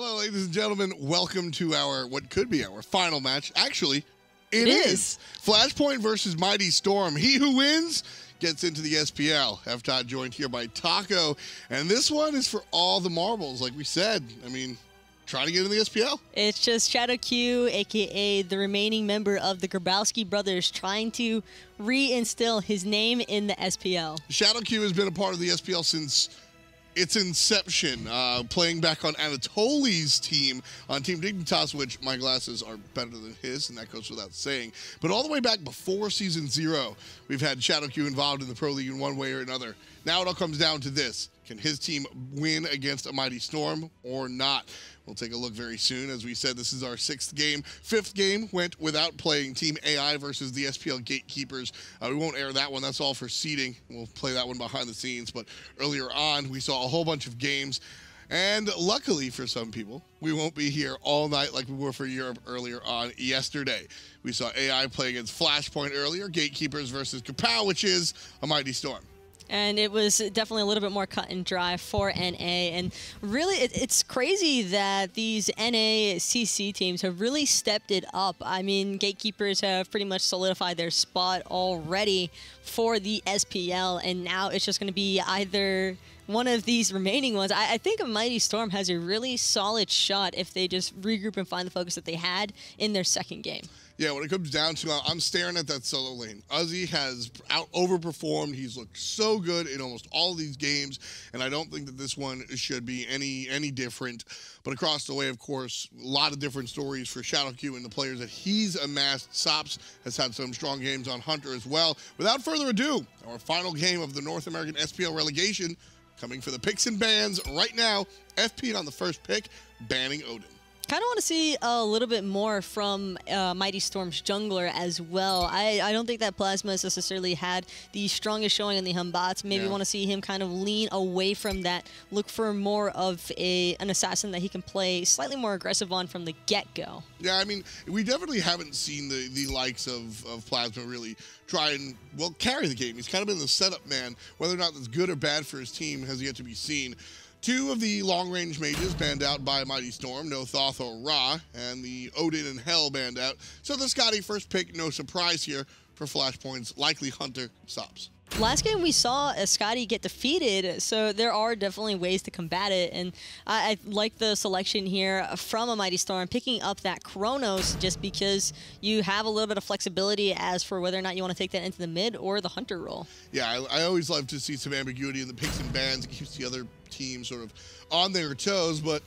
Hello, ladies and gentlemen. Welcome to our, what could be our final match. Actually, it is. Flashpoint versus Mighty Storm. He who wins gets into the SPL. FTOT joined here by Taco. And this one is for all the marbles, like we said. I mean, trying to get in the SPL. It's just Shadow Q, a.k.a. the remaining member of the Grabowski brothers, trying to reinstill his name in the SPL. Shadow Q has been a part of the SPL since its inception, playing back on Anatoly's team, on Team Dignitas, which my glasses are better than his, and that goes without saying. But all the way back before Season 0, we've had Shadow Q involved in the Pro League in one way or another. Now it all comes down to this. Can his team win against a Mighty Storm or not? We'll take a look very soon. As we said, this is our 6th game. 5th game went without playing Team AI versus the SPL Gatekeepers. We won't air that one. That's all for seeding. We'll play that one behind the scenes. But earlier on, we saw a whole bunch of games. And luckily for some people, we won't be here all night like we were for Europe earlier on yesterday. We saw AI play against Flashpoint earlier, Gatekeepers versus Kapow, which is a Mighty Storm. And it was definitely a little bit more cut and dry for NA. And really, it's crazy that these NA CC teams have really stepped it up. I mean, Gatekeepers have pretty much solidified their spot already for the SPL. And now it's just going to be either one of these remaining ones. I think a Mighty Storm has a really solid shot if they just regroup and find the focus that they had in their 2nd game. Yeah, when it comes down to I'm staring at that solo lane. Uzzy has overperformed. He's looked so good in almost all of these games, and I don't think that this one should be any different. But across the way, of course, a lot of different stories for Shadow Q and the players that he's amassed. Sops has had some strong games on Hunter as well. Without further ado, our final game of the North American SPL relegation coming for the picks and bans right now. FP on the first pick, banning Odin. Kind of want to see a little bit more from Mighty Storm's jungler as well. I don't think that Plazma has necessarily had the strongest showing in the Batz. Maybe want to see him kind of lean away from that, look for more of an assassin that he can play slightly more aggressive on from the get-go. Yeah, I mean, we definitely haven't seen the likes of Plazma really try and, well, carry the game. He's kind of been the setup man. Whether or not that's good or bad for his team has yet to be seen. 2 of the long-range mages banned out by Mighty Storm, no Thoth or Ra, and the Odin and Hell banned out. So the Skadi first pick, no surprise here for Flashpoints, likely Hunter stops. Last game we saw a Skadi get defeated, so there are definitely ways to combat it, and I like the selection here from a Mighty Storm, picking up that Chronos just because you have a little bit of flexibility as for whether or not you want to take that into the mid or the Hunter role. Yeah, I always love to see some ambiguity in the picks and bans. It keeps the other team sort of on their toes, but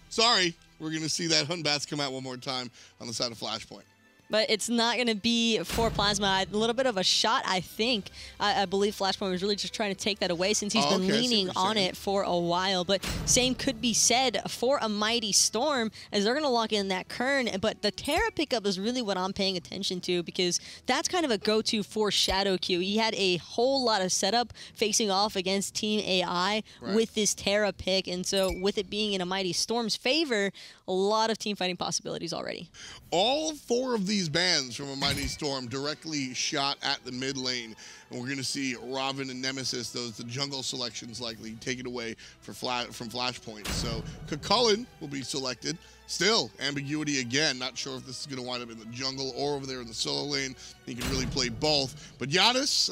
sorry, we're going to see that Batz come out one more time on the side of Flashpoint. But it's not going to be for Plazma. A little bit of a shot, I think. I believe Flashpoint was really just trying to take that away since he's been leaning on it for a while. But same could be said for a Mighty Storm as they're going to lock in that Kern. But the Terra pickup is really what I'm paying attention to because that's kind of a go-to for Shadow Q. He had a whole lot of setup facing off against Team AI with this Terra pick. And so with it being in a Mighty Storm's favor, a lot of team fighting possibilities already. All 4 of these bans from a Mighty Storm directly shot at the mid lane. And we're going to see Robin and Nemesis, the jungle selections likely taken away from Flashpoint. So Chulainn will be selected. Still, ambiguity again. Not sure if this is going to wind up in the jungle or over there in the solo lane. He can really play both. But Giannis,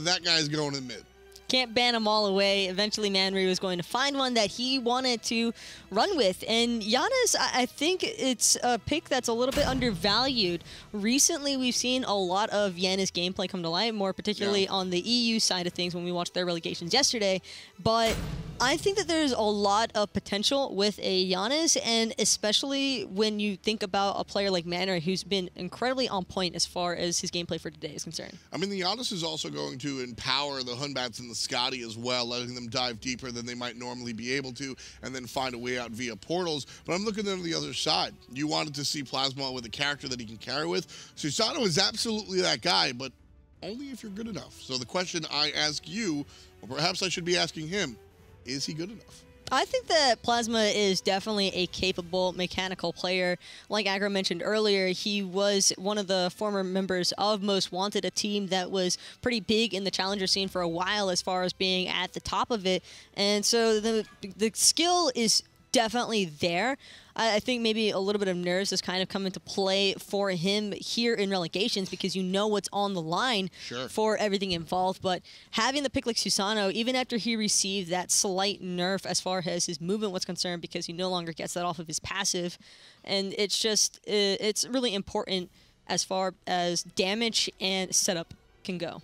that guy's going in mid. Can't ban them all away. Eventually, MandoWarrior was going to find one that he wanted to run with. And Giannis, I think it's a pick that's a little bit undervalued. Recently, we've seen a lot of Giannis gameplay come to light, more particularly on the EU side of things when we watched their relegations yesterday. But I think that there's a lot of potential with a Giannis, and especially when you think about a player like MandoWarrior who's been incredibly on point as far as his gameplay for today is concerned. I mean, the Giannis is also going to empower the Batz and the Skadi as well, letting them dive deeper than they might normally be able to, and then find a way out via portals. But I'm looking at the other side. You wanted to see Plazma with a character that he can carry with. Susano is absolutely that guy, but only if you're good enough. So the question I ask you, or perhaps I should be asking him, is he good enough? I think that Plazma is definitely a capable mechanical player. Like Agro mentioned earlier, he was one of the former members of Most Wanted, a team that was pretty big in the challenger scene for a while as far as being at the top of it. And so the skill is definitely there. I think maybe a little bit of nerves has kind of come into play for him here in Relegations because you know what's on the line for everything involved. But having the pick like Susano, even after he received that slight nerf as far as his movement was concerned because he no longer gets that off of his passive, and it's just, it's really important as far as damage and setup can go.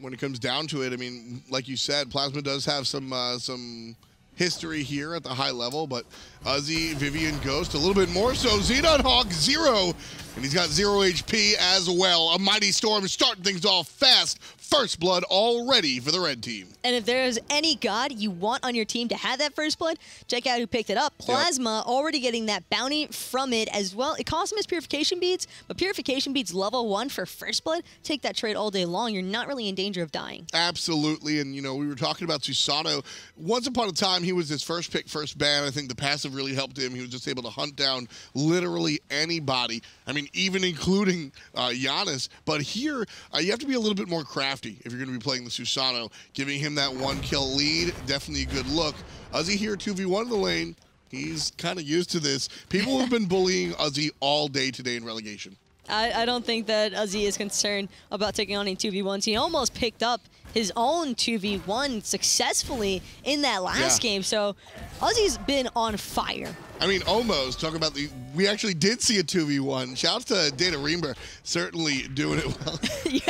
When it comes down to it, I mean, like you said, Plazma does have some history here at the high level, but Uzzy, Vivian, Ghost, a little bit more so. Xenonhawk, 0, and he's got 0 HP as well. A Mighty Storm starting things off fast. First blood already for the red team. And if there's any god you want on your team to have that first blood, check out who picked it up. Plazma already getting that bounty from it as well. It costs him his Purification Beads, but Purification Beads level 1 for first blood. Take that trade all day long. You're not really in danger of dying. Absolutely, and you know, we were talking about Susano. Once upon a time, he was his first pick, first ban. I think the passive really helped him. He was just able to hunt down literally anybody. I mean, even including Giannis. But here, you have to be a little bit more crafty if you're going to be playing the Susano. Giving him that 1-kill lead, definitely a good look. Uzzy here, 2v1 in the lane. He's kind of used to this. People have been bullying Uzzy all day today in Relegation. I don't think that Uzzy is concerned about taking on any 2v1s. He almost picked up his own 2v1 successfully in that last game. So Uzzy's been on fire. I mean, almost. Talk about we actually did see a 2v1. Shout out to DayToRemeber, certainly doing it well. You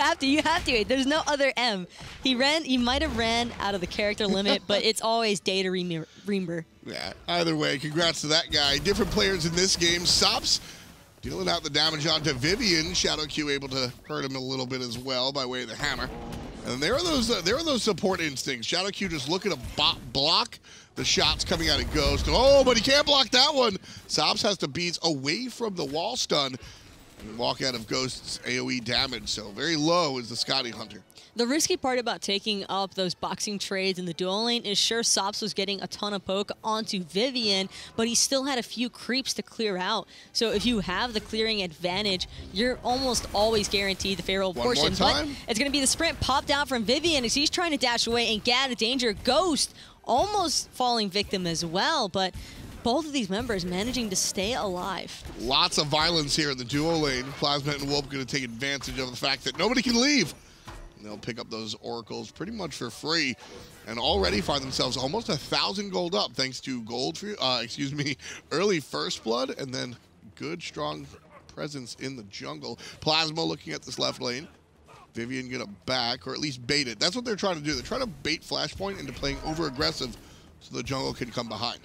have to. There's no other M. He might have ran out of the character limit, but it's always DayToRemeber. Yeah, either way, congrats to that guy. Different players in this game. Sops dealing out the damage onto Vivian. Shadow Q able to hurt him a little bit as well by way of the hammer. And there are those support instincts. Shadow Q just looking to block the shots coming out of Ghost. Oh, but he can't block that one. Sops has to beat away from the wall stun and walk out of Ghost's AoE damage. So very low is the Skadi Hunter. The risky part about taking up those boxing trades in the dual lane is sure Sops was getting a ton of poke onto Vivian, but he still had a few creeps to clear out. So if you have the clearing advantage, you're almost always guaranteed the favorable portion. But it's going to be the sprint popped out from Vivian as he's trying to dash away and get out of danger. Ghost almost falling victim as well, but both of these members managing to stay alive. Lots of violence here in the duo lane. Plazma and Wolp going to take advantage of the fact that nobody can leave. They'll pick up those oracles pretty much for free and already find themselves almost 1,000 gold up thanks to early first blood and then good strong presence in the jungle. Plazma looking at this left lane. Vivian gonna back or at least bait it. That's what they're trying to do. They're trying to bait Flashpoint into playing over aggressive so the jungle can come behind.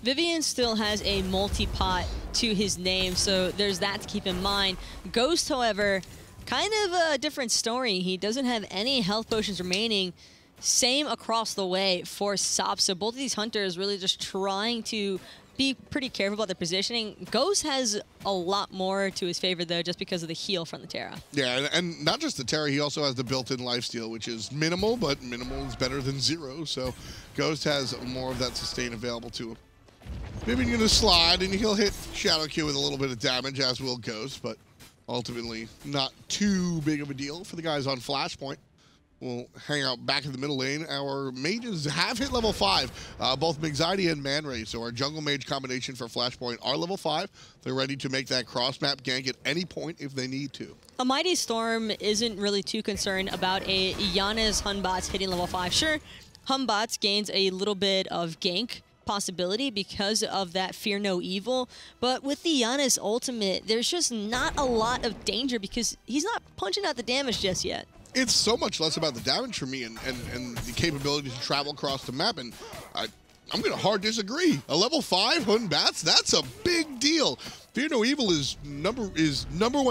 Vivian still has a multi-pot to his name, so there's that to keep in mind. Ghost, however, kind of a different story. He doesn't have any health potions remaining. Same across the way for Sops. So both of these hunters really just trying to be pretty careful about their positioning. Ghost has a lot more to his favor, though, just because of the heal from the Terra. Yeah, and not just the Terra, he also has the built-in lifesteal, which is minimal, but minimal is better than 0. So Ghost has more of that sustain available to him. Vivian going to slide, and he'll hit Shadow Q with a little bit of damage, as will Ghost, but ultimately not too big of a deal for the guys on Flashpoint. We'll hang out back in the middle lane. Our mages have hit level 5, both Migxidy and Man-Ray. So our jungle mage combination for Flashpoint are level 5. They're ready to make that cross-map gank at any point if they need to. A Mighty Storm isn't really too concerned about a Giannis Hunbots hitting level 5. Sure, Hunbots gains a little bit of gank possibility because of that Fear No Evil, but with the Giannis ultimate, there's just not a lot of danger because he's not punching out the damage just yet. It's so much less about the damage for me and the capability to travel across the map, and I'm going to hard disagree. A level 5 Hunbots, that's a big deal. Fear No Evil is number 1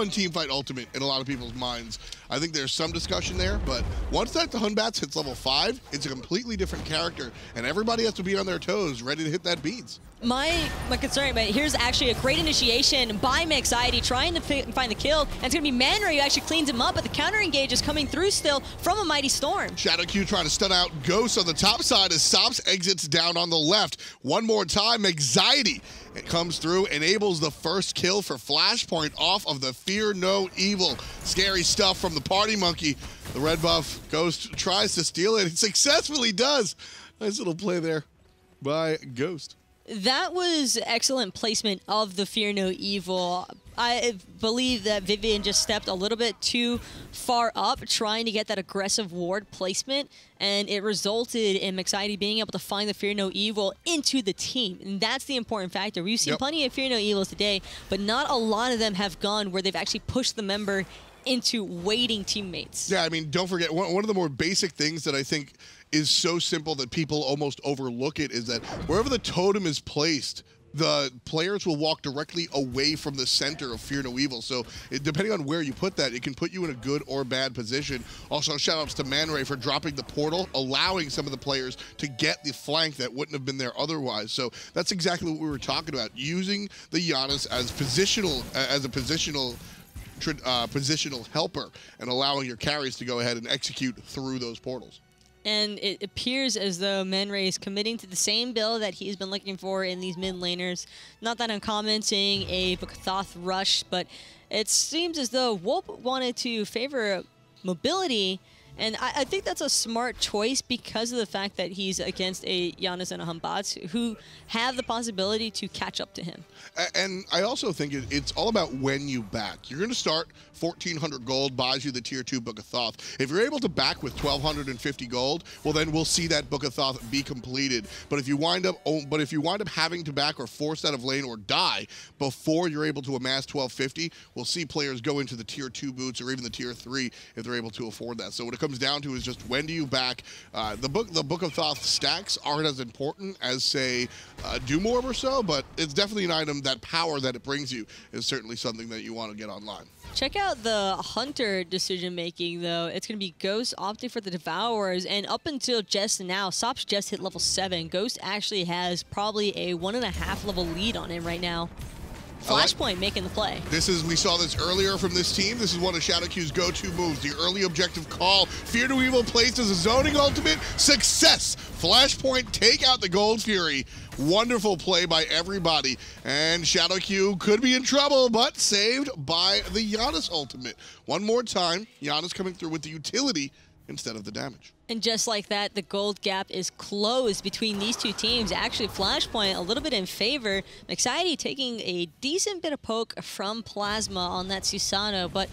teamfight ultimate in a lot of people's minds. I think there's some discussion there, but once the Hunbots hits level 5, it's a completely different character, and everybody has to be on their toes, ready to hit that beats. My concern, but here's actually a great initiation by Migxidy trying to find the kill, and it's going to be Man-Ray who actually cleans him up, but the counter engage is coming through still from a Mighty Storm. Shadow Q trying to stun out Ghost on the top side as Sops exits down on the left. One more time, Migxidy. It comes through, enables the first kill for Flashpoint off of the Fear No Evil. Scary stuff from the Party Monkey. The red buff, Ghost tries to steal it. He successfully does. Nice little play there by Ghost. That was excellent placement of the Fear No Evil. I believe that Vivian just stepped a little bit too far up trying to get that aggressive ward placement, and it resulted in Skadi being able to find the Fear No Evil into the team. And that's the important factor. We've seen plenty of Fear No Evils today, but not a lot of them have gone where they've actually pushed the member into waiting teammates. Yeah, I mean, don't forget, one of the more basic things that I think is so simple that people almost overlook it is that wherever the totem is placed, the players will walk directly away from the center of Fear No Evil. So depending on where you put that, it can put you in a good or bad position. Also, shout-outs to MandoWarrior for dropping the portal, allowing some of the players to get the flank that wouldn't have been there otherwise. So that's exactly what we were talking about, using the Giannis as a positional helper and allowing your carries to go ahead and execute through those portals. And it appears as though MandoWarrior is committing to the same build that he's been looking for in these mid laners. Not that uncommon seeing a Book of Thoth rush, but it seems as though Wolp wanted to favor mobility, and I think that's a smart choice because of the fact that he's against a Giannis and a Batz who have the possibility to catch up to him. And I also think it's all about when you back. You're going to start 1,400 gold, buys you the tier 2 Book of Thoth. If you're able to back with 1,250 gold, well then we'll see that Book of Thoth be completed. But if you wind up having to back or forced out of lane or die before you're able to amass 1,250, we'll see players go into the tier 2 boots or even the tier 3 if they're able to afford that. So what it comes down to is just when do you back. The Book of Thoth stacks aren't as important as, say, Doom Orb or so, but it's definitely an item that power that it brings you is certainly something that you want to get online. Check out the Hunter decision-making, though. It's going to be Ghost opting for the Devourers, and up until just now, Sop's just hit level 7. Ghost actually has probably a 1.5 level lead on him right now. Flashpoint making the play. We saw this earlier from this team. This is one of ShadowQ's go-to moves. The early objective call. Fear No Evil placed as a zoning ultimate. Success. Flashpoint take out the Gold Fury. Wonderful play by everybody. And ShadowQ could be in trouble, but saved by the Giannis ultimate. One more time, Giannis coming through with the utility instead of the damage. And just like that, the gold gap is closed between these two teams. Actually, Flashpoint a little bit in favor. Skadi taking a decent bit of poke from Plazma on that Susano, but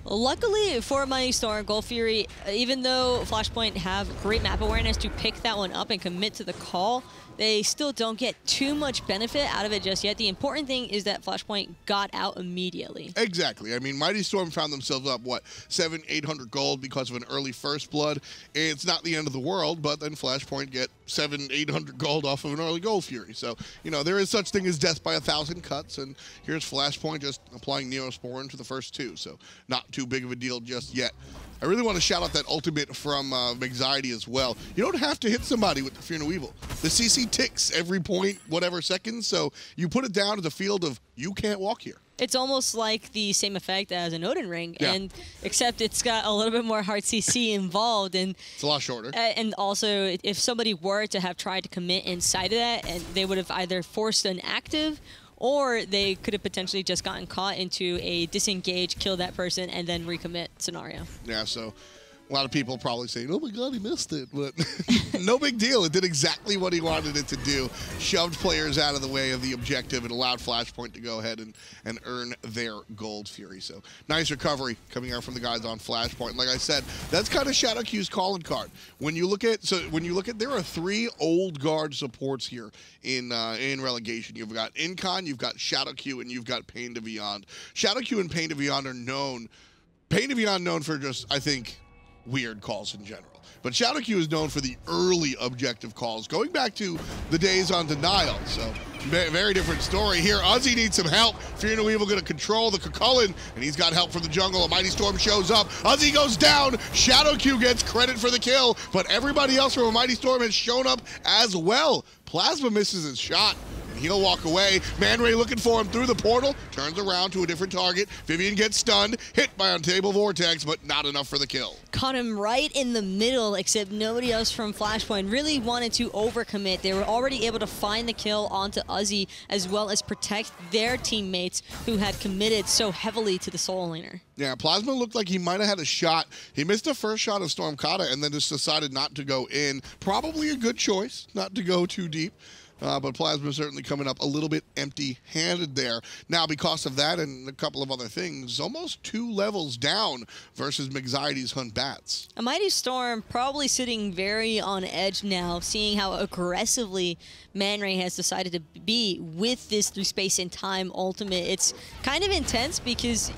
luckily for Mighty Storm, Gold Fury, even though Flashpoint have great map awareness to pick that one up and commit to the call, they still don't get too much benefit out of it just yet. The important thing is that Flashpoint got out immediately. Exactly. I mean, Mighty Storm found themselves up, what, 700-800 gold because of an early first blood. It's not the end of the world, but then Flashpoint get 700-800 gold off of an early Gold Fury. So, you know, there is such thing as death by 1,000 cuts, and here's Flashpoint just applying Neosporin to the first two. So, not too big of a deal just yet. I really want to shout out that ultimate from Anxiety as well. You don't have to hit somebody with the Fear No Evil. The CC ticks every point, whatever seconds, so you put it down to the field of you can't walk here. It's almost like the same effect as an Odin Ring, and except it's got a little bit more hard CC involved, and it's a lot shorter. And also, if somebody were to have tried to commit inside of that, and they would have either forced an active, or they could have potentially just gotten caught into a disengage, kill that person, and then recommit scenario. Yeah, so a lot of people probably saying, oh my god, he missed it. But no big deal. It did exactly what he wanted it to do. Shoved players out of the way of the objective and allowed Flashpoint to go ahead and earn their Gold Fury. So nice recovery coming out from the guys on Flashpoint. Like I said, that's kind of ShadowQ's calling card. When you look at, there are 3 old guard supports here in relegation. You've got Incon, you've got ShadowQ, and you've got PainDeViande. ShadowQ and PainDeViande are known. PainDeViande known for just, I think, weird calls in general. But ShadowQ is known for the early objective calls, going back to the days on Denial. So, very different story here. Uzzy needs some help. Fear No Evil going to control the Chulainn, and he's got help from the jungle. A Mighty Storm shows up. Uzzy goes down. ShadowQ gets credit for the kill, but everybody else from a Mighty Storm has shown up as well. Plazma misses his shot. He'll walk away. MandoWarrior looking for him through the portal. Turns around to a different target. Vivian gets stunned. Hit by Unstable Vortex, but not enough for the kill. Caught him right in the middle, except nobody else from Flashpoint really wanted to overcommit. They were already able to find the kill onto Uzzy, as well as protect their teammates who had committed so heavily to the solo laner. Yeah, Plazma looked like he might have had a shot. He missed the first shot of Stormkata and then just decided not to go in. Probably a good choice, not to go too deep. but Plazma certainly coming up a little bit empty-handed there. Now, because of that and a couple of other things, almost 2 levels down versus Mixaity's Hunt Batz. A Mighty Storm probably sitting very on edge now, seeing how aggressively ManWarrior has decided to be with this through space and time ultimate. It's kind of intense because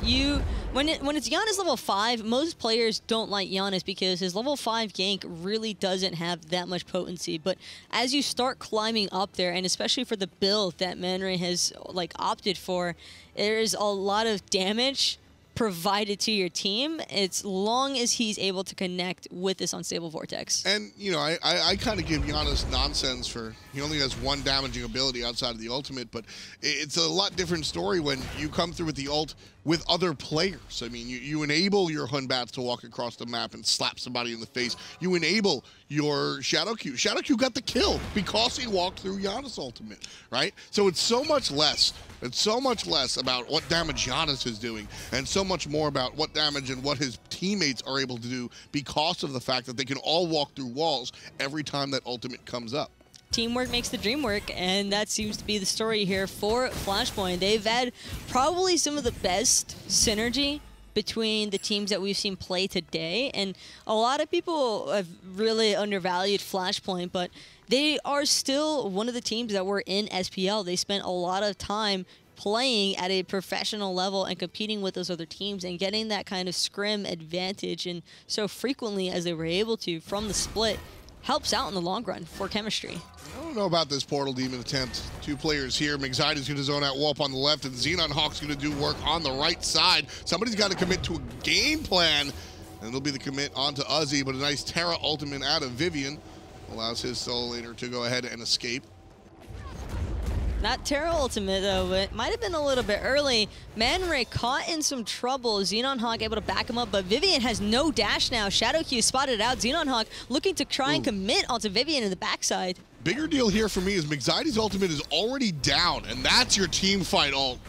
when it's Giannis level 5, most players don't like Giannis because his level 5 gank really doesn't have that much potency. But as you start climbing up there, and especially for the build that ManWarrior has opted for, there's a lot of damage provided to your team as long as he's able to connect with this unstable vortex. And, you know, I kind of give Giannis nonsense for he only has 1 damaging ability outside of the ultimate, but it's a lot different story when you come through with the ult with other players. I mean, you enable your Hun Batz to walk across the map and slap somebody in the face. You enable your Shadow Q. Shadow Q got the kill because he walked through Giannis ultimate, right? So it's so much less. It's so much less about what damage Giannis is doing and so much more about what damage and what his teammates are able to do because of the fact that they can all walk through walls every time that ultimate comes up. Teamwork makes the dream work, and that seems to be the story here for Flashpoint. They've had probably some of the best synergy between the teams that we've seen play today, and a lot of people have really undervalued Flashpoint, but they are still one of the teams that were in SPL. They spent a lot of time playing at a professional level and competing with those other teams and getting that kind of scrim advantage, and so frequently as they were able to from the split helps out in the long run for chemistry. I don't know about this Portal Demon attempt. 2 players here. Mixaity's going to zone out Wolp on the left, and XenonHawk's going to do work on the right side. Somebody's got to commit to a game plan, and it'll be the commit onto Uzzy, but a nice Terra ultimate out of Vivian allows his solo laner to go ahead and escape. Not Terra ultimate though, but it might have been a little bit early. ManWarrior caught in some trouble. XenonHawk able to back him up, but Vivian has no dash now. Shadow Q spotted out. XenonHawk looking to try and commit onto Vivian in the backside. Bigger deal here for me is Mixaity's ultimate is already down, and that's your team fight ult.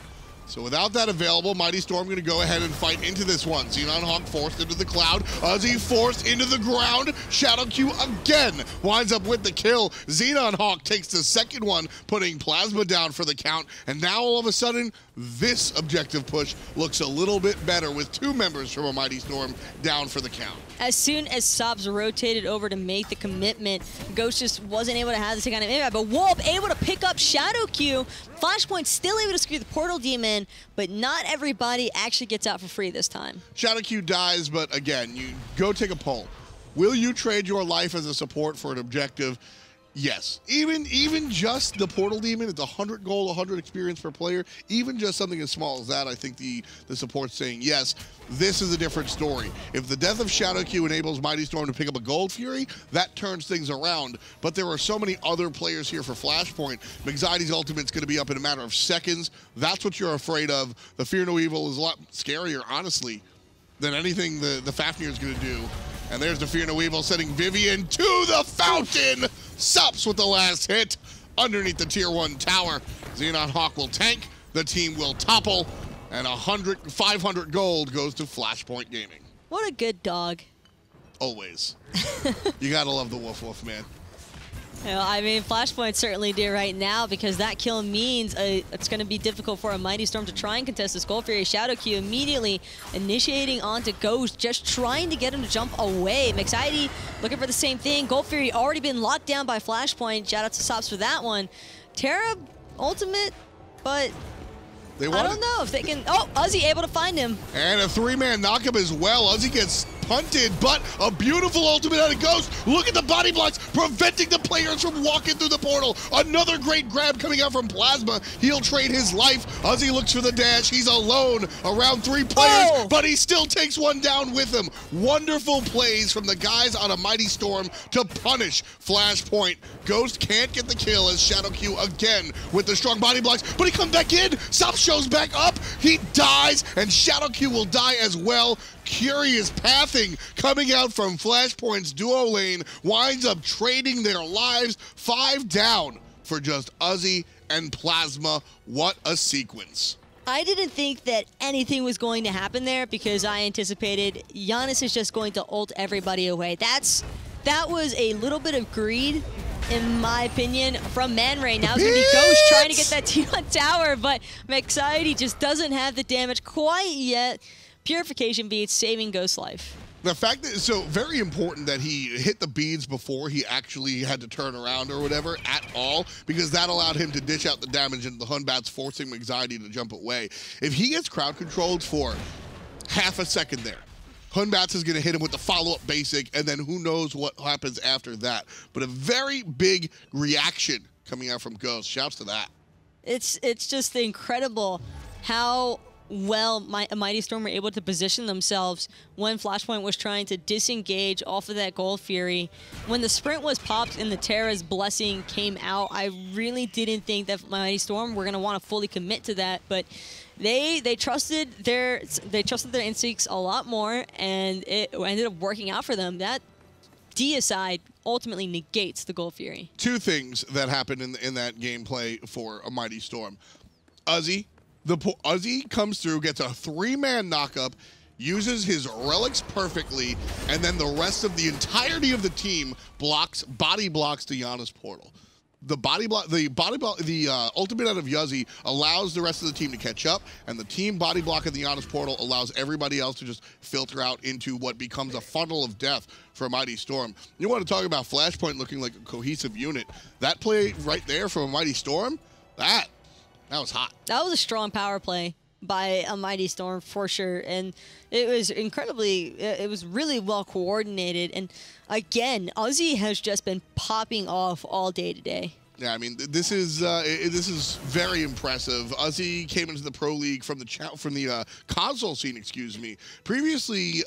So without that available, Mighty Storm going to go ahead and fight into this one. XenonHawk forced into the cloud. Uzzy forced into the ground. Shadow Q again winds up with the kill. XenonHawk takes the second one, putting Plazma down for the count. And now all of a sudden, this objective push looks a little bit better with 2 members from a Mighty Storm down for the count. As soon as Sobs rotated over to make the commitment, Ghost just wasn't able to have this kind of impact, but Wolp able to pick up Shadow Q. Flashpoint still able to secure the Portal Demon, but not everybody actually gets out for free this time. Shadow Q dies, but again, you go take a poll. Will you trade your life as a support for an objective? Yes. Even just the Portal Demon, it's 100 gold, 100 experience per player. Even just something as small as that, I think the support's saying yes. This is a different story. If the death of Shadow Q enables Mighty Storm to pick up a Gold Fury, that turns things around. But there are so many other players here for Flashpoint. Mixaity's ultimate's going to be up in a matter of seconds. That's what you're afraid of. The Fear No Evil is a lot scarier, honestly, than anything the Fafnir's going to do. And there's the Fear No Evil sending Vivian to the fountain. Sups with the last hit underneath the Tier 1 tower. XenonHawk will tank. The team will topple. And 500 gold goes to Flashpoint Gaming. What a good dog. Always. You gotta love the Woof Woof, man. Well, I mean, Flashpoint certainly do right now because that kill means it's going to be difficult for a Mighty Storm to try and contest this Gold Fury. Shadow Q immediately initiating onto Ghost, just trying to get him to jump away. Mixaity looking for the same thing. Gold Fury already been locked down by Flashpoint. Shout out to Sops for that one. Terra ultimate, but I don't know if they can. Oh, Uzzy able to find him. And a 3-man knockup as well. Uzzy gets punted, but a beautiful ultimate out of Ghost. Look at the body blocks, preventing the players from walking through the portal. Another great grab coming out from Plazma. He'll trade his life. Uzzy looks for the dash. He's alone around 3 players, but he still takes one down with him. Wonderful plays from the guys on a Mighty Storm to punish Flashpoint. Ghost can't get the kill as Shadow Q again with the strong body blocks, but he comes back in. Sop shows back up. He dies, and Shadow Q will die as well. Curious pathing coming out from Flashpoint's duo lane, winds up trading their lives. 5 down for just Uzzy and Plazma. What a sequence. I didn't think that anything was going to happen there because I anticipated Giannis is just going to ult everybody away. That was a little bit of greed in my opinion, from ManWarrior. Now it's going to be Ghost trying to get that T1 tower, but Mexciety just doesn't have the damage quite yet. Purification beats, saving Ghost's life. The fact that, so very important that he hit the beads before he actually had to turn around or whatever at all, because that allowed him to dish out the damage and the Hunbats forcing Mexciety to jump away. If he gets crowd controlled for half a second there, Hunbats is going to hit him with the follow-up basic, and then who knows what happens after that. But a very big reaction coming out from Ghost. Shouts to that. It's just incredible how well Mighty Storm were able to position themselves when Flashpoint was trying to disengage off of that Gold Fury. When the sprint was popped and the Terra's blessing came out, I really didn't think that Mighty Storm were going to want to fully commit to that, but they trusted their instincts a lot more, and it ended up working out for them. That deicide ultimately negates the Gold Fury. Two things that happened in that gameplay for a Mighty Storm. Uzzy comes through, gets a 3-man knockup, uses his relics perfectly, and then the rest of the entirety of the team body blocks Diana's portal. The ultimate out of Uzzy allows the rest of the team to catch up, and the team body block of the Diana's portal allows everybody else to just filter out into what becomes a funnel of death for a Mighty Storm. You want to talk about Flashpoint looking like a cohesive unit. That play right there from a Mighty Storm, that was hot. That was a strong power play by a Mighty Storm for sure, and it was it was really well coordinated. And again, Uzzy has just been popping off all day today. Yeah, I mean, this is very impressive. Uzzy came into the Pro League from the console scene, excuse me. Previously,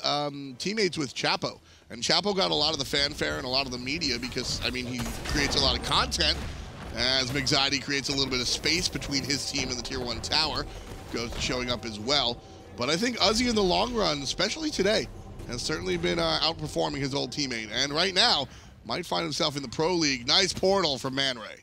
teammates with Chapo, and Chapo got a lot of the fanfare and a lot of the media because, I mean, he creates a lot of content. As Mexciety creates a little bit of space between his team and the Tier 1 tower, goes showing up as well. But I think Uzzy in the long run, especially today, has certainly been outperforming his old teammate. And right now, might find himself in the Pro League. Nice portal from ManWarrior.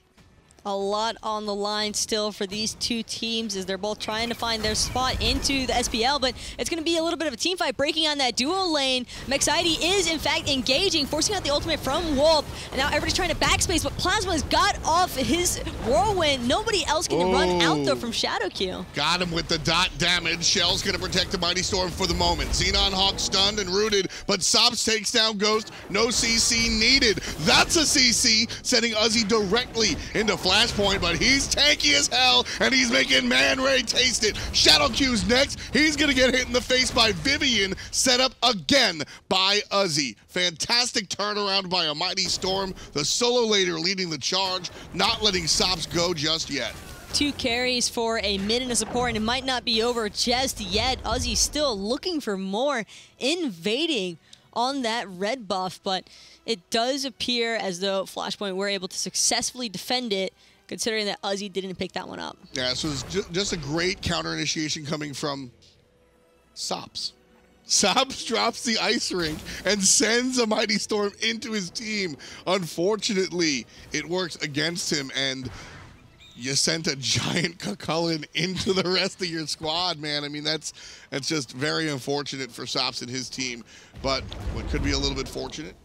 A lot on the line still for these two teams as they're both trying to find their spot into the SPL, but it's going to be a little bit of a team fight breaking on that duo lane. Mexciety is, in fact, engaging, forcing out the ultimate from Wolp, and now everybody's trying to backspace, but Plazma's got off his whirlwind. Nobody else can run out, though, from ShadowQ. Got him with the dot damage. Shell's going to protect the Mighty Storm for the moment. Xenon Hawk stunned and rooted, but Sops takes down Ghost. No CC needed. That's a CC, sending Uzzy directly into Flashpoint, but he's tanky as hell, and he's making ManWarrior taste it. ShadowQ's next. He's going to get hit in the face by Vivian, set up again by Uzzy. Fantastic turnaround by a Mighty Storm. The solo later leading the charge, not letting Sops go just yet. 2 carries for a mid and a support, and it might not be over just yet. Uzzy still looking for more, invading on that red buff, but it does appear as though Flashpoint were able to successfully defend it, considering that Uzzy didn't pick that one up. Yeah, so it's just a great counter initiation coming from Sops. Sops drops the ice rink and sends a Mighty Storm into his team. Unfortunately, it works against him, and you sent a giant Cucullin into the rest of your squad, man. I mean, that's just very unfortunate for Sops and his team. But what could be a little bit fortunate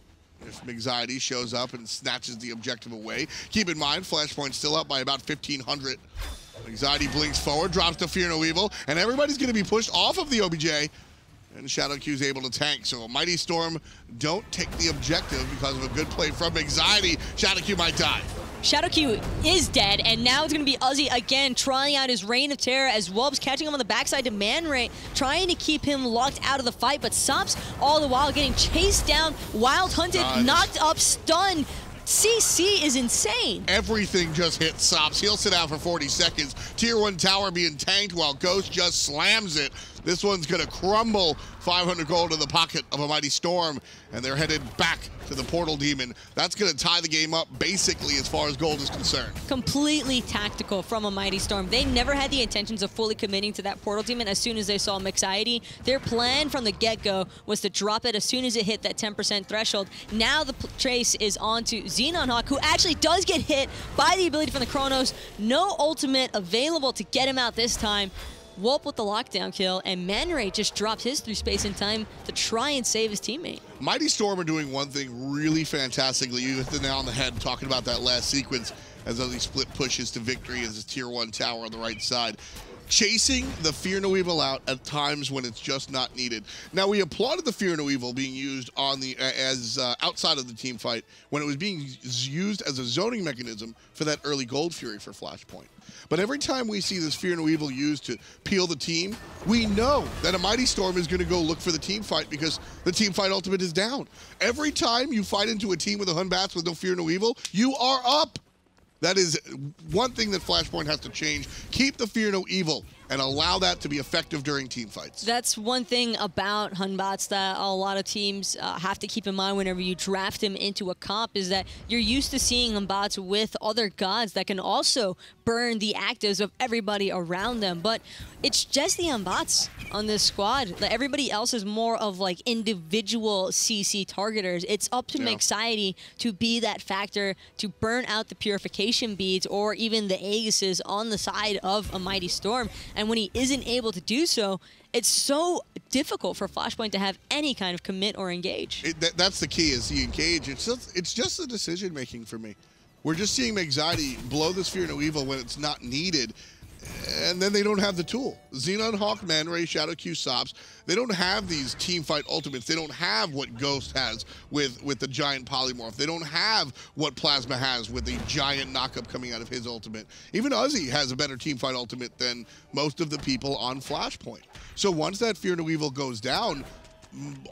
if Mexciety shows up and snatches the objective away. Keep in mind, Flashpoint's still up by about 1,500. Mexciety blinks forward, drops to Fear No Evil, and everybody's going to be pushed off of the OBJ. And ShadowQ's able to tank. So a Mighty Storm don't take the objective because of a good play from Mexciety. ShadowQ might die. ShadowQ is dead, and now it's going to be Uzzy again trying out his Reign of Terror as Wolp's catching him on the backside to ManWarrior, trying to keep him locked out of the fight, but Sops all the while getting chased down, wild hunted, knocked up, stunned. CC is insane. Everything just hit Sops. He'll sit out for 40 seconds. Tier 1 tower being tanked while Ghost just slams it. This one's going to crumble. 500 gold in the pocket of a Mighty Storm, and they're headed back to the Portal Demon. That's going to tie the game up, basically, as far as gold is concerned. Completely tactical from a Mighty Storm. They never had the intentions of fully committing to that Portal Demon as soon as they saw Mexciety. Their plan from the get-go was to drop it as soon as it hit that 10% threshold. Now the trace is on to Xenon Hawk, who actually does get hit by the ability from the Chronos. No ultimate available to get him out this time. Wolp with the lockdown kill, and MandoWarrior just dropped his through space and time to try and save his teammate. Mighty Storm are doing one thing really fantastically. You hit the nail on the head talking about that last sequence as Uzzy split pushes to victory as his tier 1 tower on the right side. Chasing the Fear No Evil out at times when it's just not needed. Now, we applauded the Fear No Evil being used on the outside of the team fight when it was being used as a zoning mechanism for that early Gold Fury for Flashpoint. But every time we see this Fear No Evil used to peel the team, we know that a Mighty Storm is going to go look for the team fight because the team fight ultimate is down. Every time you fight into a team with a Hun Batz with no Fear No Evil, you are up. That is one thing that Flashpoint has to change. Keep the Fear No Evil and allow that to be effective during team fights. That's one thing about Hun Batz that a lot of teams have to keep in mind whenever you draft him into a comp, is that you're used to seeing Hun Batz with other gods that can also burn the actives of everybody around them. But it's just the Hun Batz on this squad. Like, everybody else is more of like individual CC targeters. It's up to Skadi to be that factor to burn out the purification beads or even the Aegises on the side of a Mighty Storm. And when he isn't able to do so, it's so difficult for Flashpoint to have any kind of commit or engage. That's the key, is the engage. It's just the decision making for me. We're just seeing Skadi blow this Fear No Evil when it's not needed, and then they don't have the tool. Xenon, Hawk, MandoWarrior, Shadow Q, Sops, they don't have these team fight ultimates. They don't have what Ghost has with the giant polymorph. They don't have what Plazma has with the giant knockup coming out of his ultimate. Even Uzzy has a better team fight ultimate than most of the people on Flashpoint. So once that Fear No Evil goes down,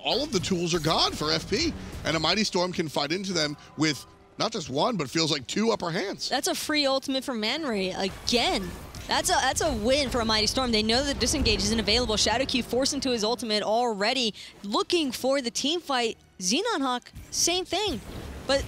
all of the tools are gone for FP, and a Mighty Storm can fight into them with not just one, but feels like 2 upper hands. That's a free ultimate for MandoWarrior again. That's a win for a Mighty Storm. They know that disengage isn't available. Shadow Q forced into his ultimate already, looking for the team fight. Xenon Hawk, same thing, but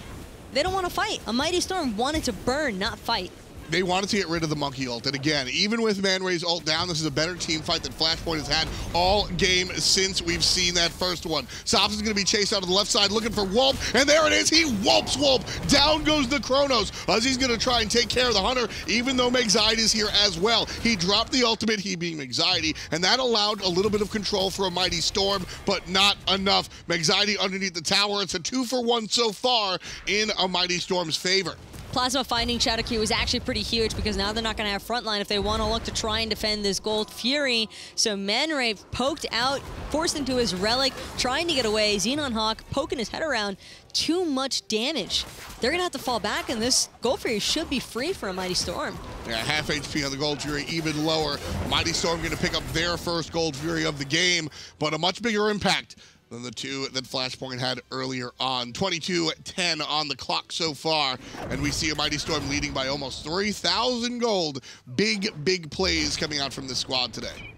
they don't want to fight. A Mighty Storm wanted to burn, not fight. They wanted to get rid of the monkey ult. And again, even with MandoWarrior's ult down, this is a better team fight that Flashpoint has had all game since we've seen that first one. Sops is going to be chased out of the left side looking for Wolp, and there it is. He whoops Wolp. Down goes the Chronos. Uzzy's going to try and take care of the Hunter, even though Skadi is here as well. He dropped the ultimate, he being Skadi, and that allowed a little bit of control for a Mighty Storm, but not enough. Skadi underneath the tower. It's a 2-for-1 so far in a Mighty Storm's favor. Plasma finding Shadow Q was actually pretty huge because now they're not going to have frontline if they want to look to try and defend this Gold Fury. So MandoWarrior poked out, forced into his Relic, trying to get away. Xenon Hawk poking his head around. Too much damage. They're going to have to fall back, and this Gold Fury should be free for a Mighty Storm. Yeah, half HP on the Gold Fury, even lower. Mighty Storm going to pick up their first Gold Fury of the game, but a much bigger impact than the 2 that Flashpoint had earlier on. 22-10 on the clock so far, and we see a Mighty Storm leading by almost 3,000 gold. Big plays coming out from this squad today.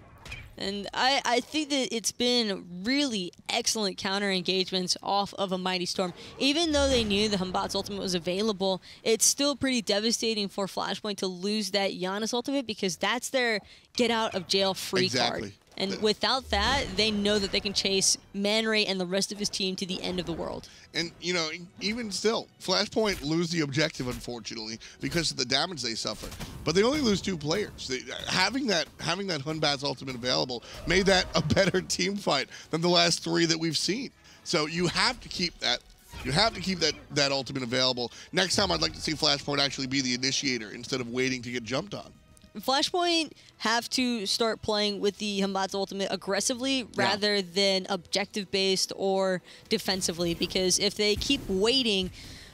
And I think that it's been really excellent counter engagements off of a Mighty Storm. Even though they knew the Hun Batz ultimate was available, it's still pretty devastating for Flashpoint to lose that Giannis ultimate because that's their get out of jail free card. And without that, they know that they can chase MandoWarrior and the rest of his team to the end of the world. And, you know, even still, Flashpoint lose the objective, unfortunately, because of the damage they suffer. But they only lose 2 players. Having that Hun Batz ultimate available made that a better team fight than the last 3 that we've seen. So you have to keep that. You have to keep that ultimate available. Next time, I'd like to see Flashpoint actually be the initiator instead of waiting to get jumped on. Flashpoint have to start playing with the Hun Batz ultimate aggressively rather than objective-based or defensively, because if they keep waiting,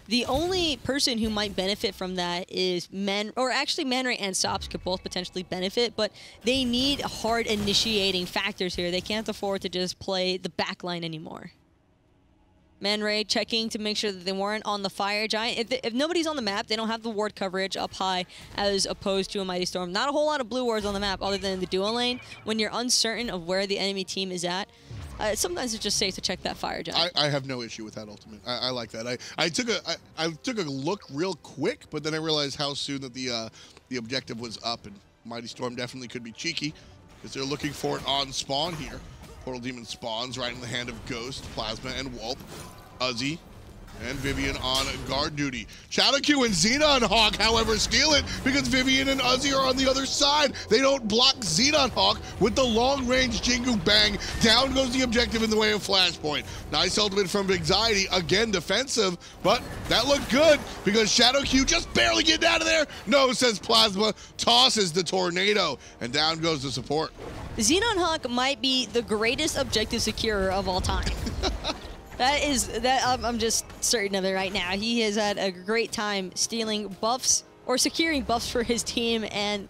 the only person who might benefit from that is MandoWarrior and Sops could both potentially benefit, but they need hard initiating factors here. They can't afford to just play the backline anymore. MandoWarrior checking to make sure that they weren't on the Fire Giant. If nobody's on the map, they don't have the ward coverage up high as opposed to a Mighty Storm. Not a whole lot of blue wards on the map other than the duo lane. When you're uncertain of where the enemy team is at, sometimes it's just safe to check that Fire Giant. I have no issue with that ultimate. I like that. I took a look real quick, but then I realized how soon that the objective was up, and Mighty Storm definitely could be cheeky because they're looking for it on spawn here. Portal Demon spawns right in the hand of Ghost, Plazma, and Wolp. Uzzy And Vivian on guard duty. ShadowQ and Xenon Hawk, however, steal it because Vivian and Uzzy are on the other side. They don't block Xenon Hawk with the long-range Jingu Bang. Down goes the objective in the way of Flashpoint. Nice ultimate from Anxiety, again defensive, but that looked good because ShadowQ just barely getting out of there. No, says Plazma, tosses the tornado, and down goes the support. Xenon Hawk might be the greatest objective securer of all time. I'm just certain of it right now. He has had a great time stealing buffs or securing buffs for his team and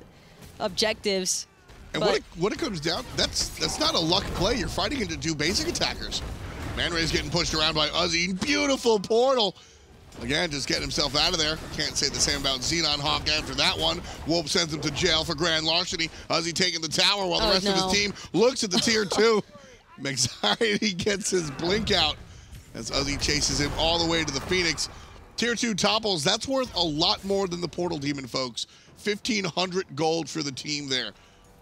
objectives. And what it comes down, that's not a luck play. You're fighting into two basic attackers. MandoWarrior's getting pushed around by Uzzy. Beautiful portal. Again, just getting himself out of there. Can't say the same about Xenon Hawk after that one. Wolp sends him to jail for grand larceny. Uzzy taking the tower while the rest of his team looks at the tier 2. Anxiety gets his blink out as Uzzy chases him all the way to the Phoenix. Tier 2 topples, that's worth a lot more than the Portal Demon, folks. 1,500 gold for the team there.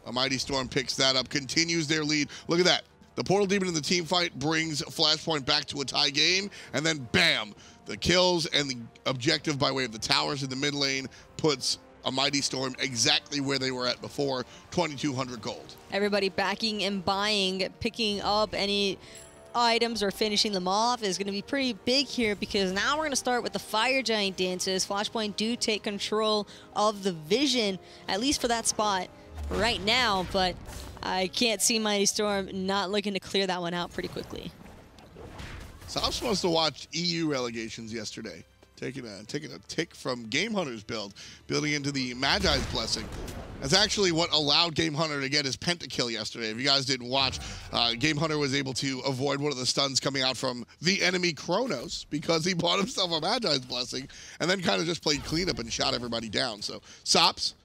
A Mighty Storm picks that up, continues their lead. Look at that. The Portal Demon in the team fight brings Flashpoint back to a tie game, and then bam, the kills and the objective by way of the towers in the mid lane puts a Mighty Storm exactly where they were at before, 2,200 gold. Everybody backing and buying, picking up any items or finishing them off is going to be pretty big here because now we're going to start with the Fire Giant dances. Flashpoint do take control of the vision, at least for that spot right now, but I can't see Mighty Storm not looking to clear that one out pretty quickly. So I'm supposed to watch EU Relegations yesterday, taking a tick from Game Hunter's building into the Magi's Blessing. That's actually what allowed Game Hunter to get his pentakill yesterday. If you guys didn't watch, Game Hunter was able to avoid one of the stuns coming out from the enemy Chronos because he bought himself a Magi's Blessing and then kind of just played cleanup and shot everybody down. So Sops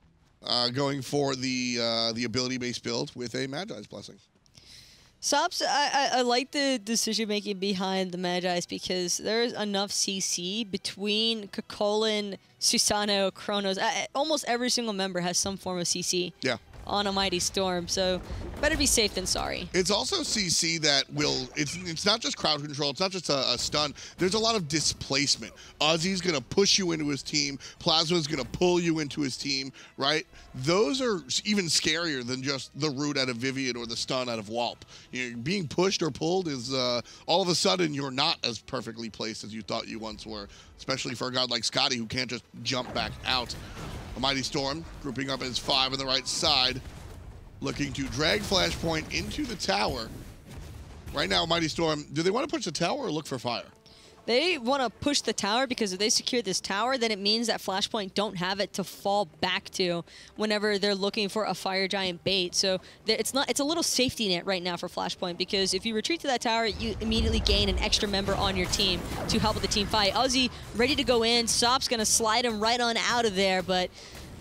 going for the ability-based build with a Magi's Blessing. Sops, I like the decision-making behind the Magi's because there's enough CC between Chulainn, Susano, Chronos. Almost every single member has some form of CC on a Mighty Storm, so better be safe than sorry. It's also CC that will, it's not just crowd control, it's not just a stun, there's a lot of displacement. Uzzy's gonna push you into his team, Plazma's gonna pull you into his team, right? Those are even scarier than just the root out of Vivian or the stun out of Wolp. You know, being pushed or pulled is all of a sudden you're not as perfectly placed as you thought you once were, especially for a god like Skadi who can't just jump back out. A Mighty Storm grouping up as 5 on the right side, looking to drag Flashpoint into the tower. Right now, Mighty Storm, do they want to push the tower or look for fire? They want to push the tower because if they secure this tower, then it means that Flashpoint don't have it to fall back to whenever they're looking for a Fire Giant bait. So it's a little safety net right now for Flashpoint because if you retreat to that tower, you immediately gain an extra member on your team to help with the team fight. Uzzy ready to go in. Sop's going to slide him right on out of there, but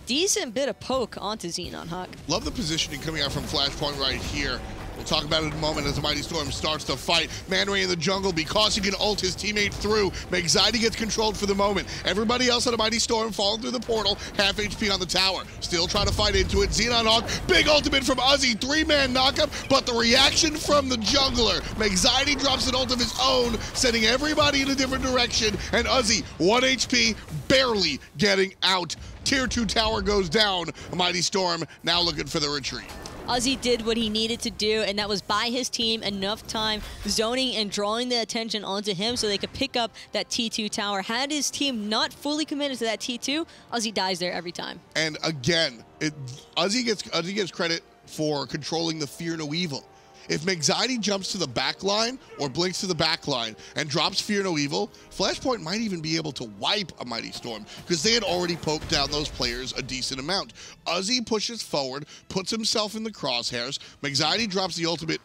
decent bit of poke onto Xenon Hawk. Love the positioning coming out from Flashpoint right here. We'll talk about it in a moment as the Mighty Storm starts to fight. MandoWarrior in the jungle because he can ult his teammate through. Anxiety gets controlled for the moment. Everybody else on a Mighty Storm falling through the portal. Half HP on the tower. Still trying to fight into it. Xenon Hawk, big ultimate from Uzzy. 3-man knockup, but the reaction from the jungler. Anxiety drops an ult of his own, sending everybody in a different direction. And Uzzy, 1 HP, barely getting out. Tier 2 tower goes down. A Mighty Storm now looking for the retreat. Uzzy did what he needed to do, and that was buy his team enough time zoning and drawing the attention onto him so they could pick up that T2 tower. Had his team not fully committed to that T2, Uzzy dies there every time. And again, Uzzy gets credit for controlling the Fear No Evil. If Anxiety jumps to the back line or blinks to the back line and drops Fear No Evil, Flashpoint might even be able to wipe a Mighty Storm because they had already poked down those players a decent amount. Uzzy pushes forward, puts himself in the crosshairs. Anxiety drops the ultimate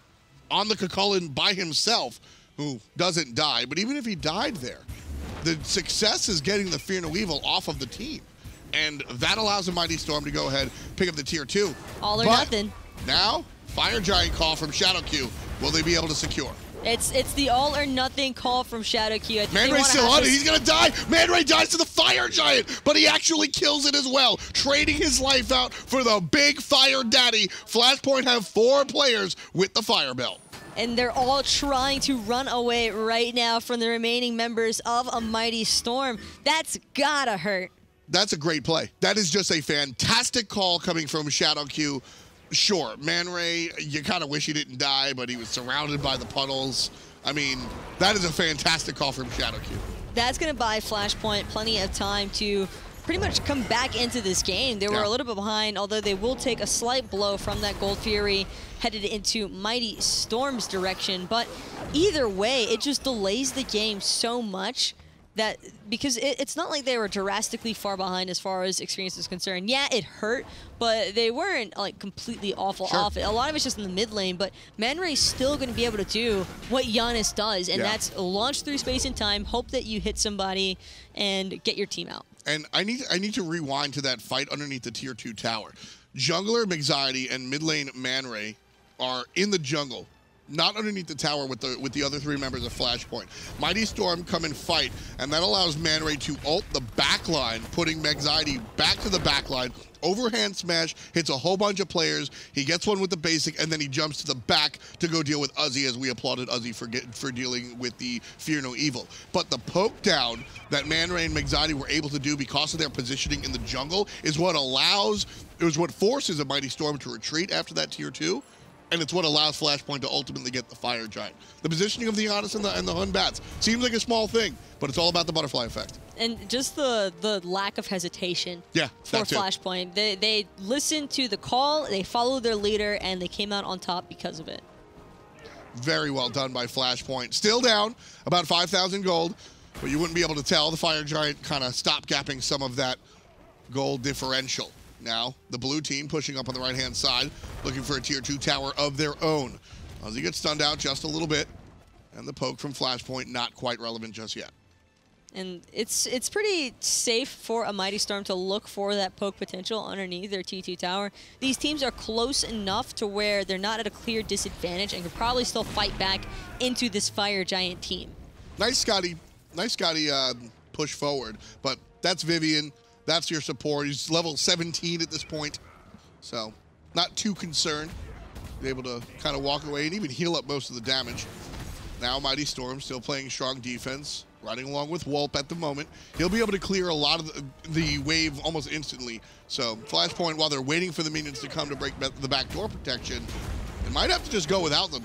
on the Chulainn by himself, who doesn't die. But even if he died there, the success is getting the Fear No Evil off of the team. And that allows a Mighty Storm to go ahead, pick up the tier 2. All or nothing. Now, Fire Giant call from ShadowQ. Will they be able to secure? It's the all or nothing call from ShadowQ. MandoWarrior's still on it. He's going to die. MandoWarrior dies to the Fire Giant, but he actually kills it as well, trading his life out for the big Fire Daddy. Flashpoint have 4 players with the Fire Belt. and they're all trying to run away right now from the remaining members of a Mighty Storm. That's gotta hurt. That's a great play. That is just a fantastic call coming from ShadowQ. Sure, Man Ray, you kind of wish he didn't die, but he was surrounded by the puddles. I mean, that is a fantastic call from ShadowQ. That's going to buy Flashpoint plenty of time to pretty much come back into this game. They were a little bit behind, although they will take a slight blow from that Gold Fury headed into Mighty Storm's direction. But either way, it just delays the game so much that because it's not like they were drastically far behind as far as experience is concerned. Yeah, it hurt, but they weren't like completely awful off it. A lot of it's just in the mid lane, but Man Ray's still going to be able to do what Giannis does, and that's launch through space and time, hope that you hit somebody, and get your team out. And I need to rewind to that fight underneath the tier 2 tower. Jungler Mixidi and mid lane Man Ray are in the jungle, not underneath the tower with the other 3 members of Flashpoint. Mighty Storm come and fight, and that allows Man Ray to ult the backline, putting Mexidi back to the backline. Overhand smash, hits a whole bunch of players. He gets one with the basic, and then he jumps to the back to go deal with Uzzy, as we applauded Uzzy for dealing with the Fear No Evil. But the poke down that Man Ray and Mexidi were able to do because of their positioning in the jungle is what forces a Mighty Storm to retreat after that tier 2. And it's what allows Flashpoint to ultimately get the Fire Giant. The positioning of the Giannis and the Hun Batz seems like a small thing, but it's all about the butterfly effect. And just the lack of hesitation for Flashpoint. They listened to the call, they followed their leader, and they came out on top because of it. Very well done by Flashpoint. Still down about 5,000 gold, but you wouldn't be able to tell. The Fire Giant kind of stop-gapping some of that gold differential. Now, the blue team pushing up on the right-hand side, looking for a tier 2 tower of their own. Uzzy gets stunned out just a little bit, and the poke from Flashpoint not quite relevant just yet. And it's pretty safe for a Mighty Storm to look for that poke potential underneath their T2 tower. These teams are close enough to where they're not at a clear disadvantage and could probably still fight back into this Fire Giant team. Nice Skadi push forward, but that's Vivian. That's your support. He's level 17 at this point, so not too concerned. Able to kind of walk away and even heal up most of the damage. Now Mighty Storm still playing strong defense, riding along with Wolp at the moment. He'll be able to clear a lot of the wave almost instantly. So Flashpoint, while they're waiting for the minions to come to break the backdoor protection, they might have to just go without them.